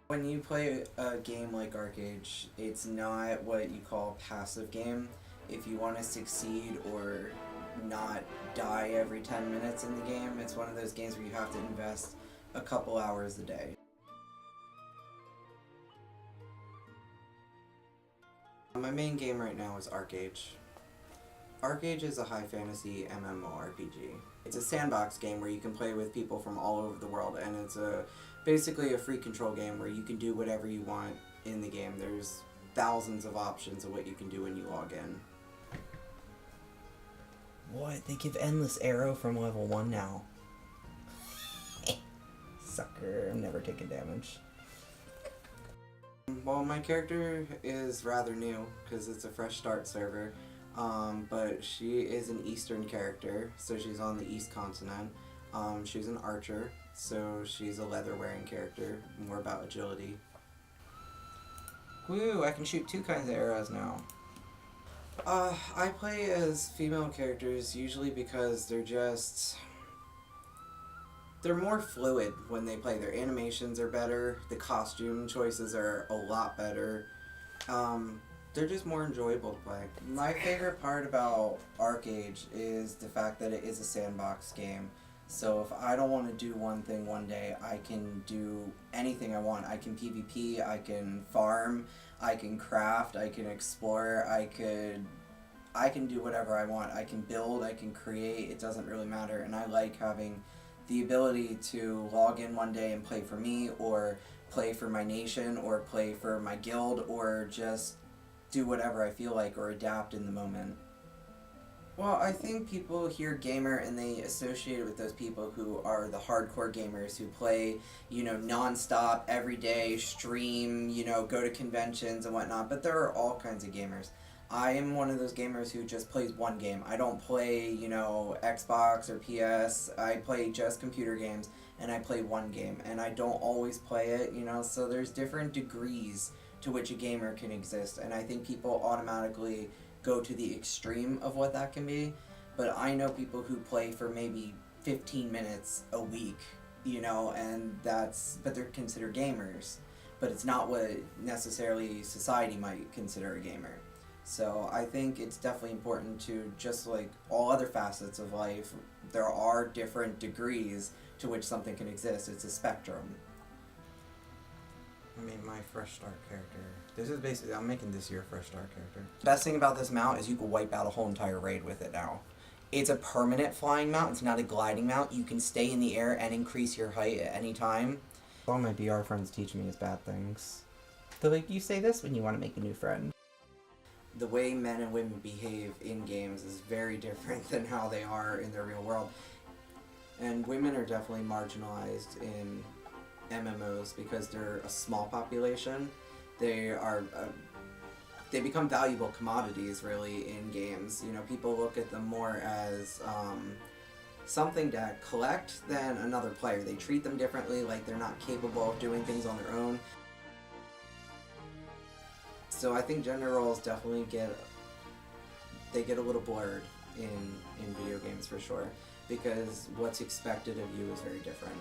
When you play a game like ArcAge, it's not what you call a passive game. If you want to succeed or not die every 10 minutes in the game, it's one of those games where you have to invest a couple hours a day. My main game right now is ArcAge. ArcAge is a high fantasy MMORPG. It's a sandbox game where you can play with people from all over the world, and it's basically a free control game where you can do whatever you want in the game. There's thousands of options of what you can do when you log in. What? They give endless arrow from level 1 now. Sucker, I'm never taking damage. Well, my character is rather new because it's a fresh start server, but she is an Eastern character, so she's on the East continent. She's an archer, so she's a leather-wearing character, more about agility. Woo, I can shoot 2 kinds of arrows now. I play as female characters usually because they're more fluid when they play. Their animations are better, the costume choices are a lot better. They're just more enjoyable to play. My favorite part about ArcAge is the fact that it is a sandbox game. So if I don't want to do one thing one day, I can do anything I want. I can PvP, I can farm, I can craft, I can explore, I can do whatever I want. I can build, I can create, it doesn't really matter. And I like having the ability to log in one day and play for me, or play for my nation, or play for my guild, or just do whatever I feel like, or adapt in the moment. Well, I think people hear gamer and they associate it with those people who are the hardcore gamers who play, non-stop, every day, stream, go to conventions and whatnot, but there are all kinds of gamers. I am one of those gamers who just plays one game. I don't play, Xbox or PS. I play just computer games, and I play one game, and I don't always play it, so there's different degrees to which a gamer can exist, and I think people automatically go to the extreme of what that can be. But I know people who play for maybe 15 minutes a week, but they're considered gamers. But it's not what necessarily society might consider a gamer. So I think it's definitely important to, just like all other facets of life, there are different degrees to which something can exist. It's a spectrum. I mean, my fresh start character. This is basically, I'm making this your fresh start character. Best thing about this mount is you can wipe out a whole entire raid with it now. It's a permanent flying mount, it's not a gliding mount. You can stay in the air and increase your height at any time. All my BR friends teach me is bad things. They're like, you say this when you want to make a new friend. The way men and women behave in games is very different than how they are in the real world. And women are definitely marginalized in MMOs because they're a small population. They become valuable commodities really in games. People look at them more as something to collect than another player. They treat them differently, like they're not capable of doing things on their own. So I think gender roles definitely get a little blurred in video games for sure, because what's expected of you is very different.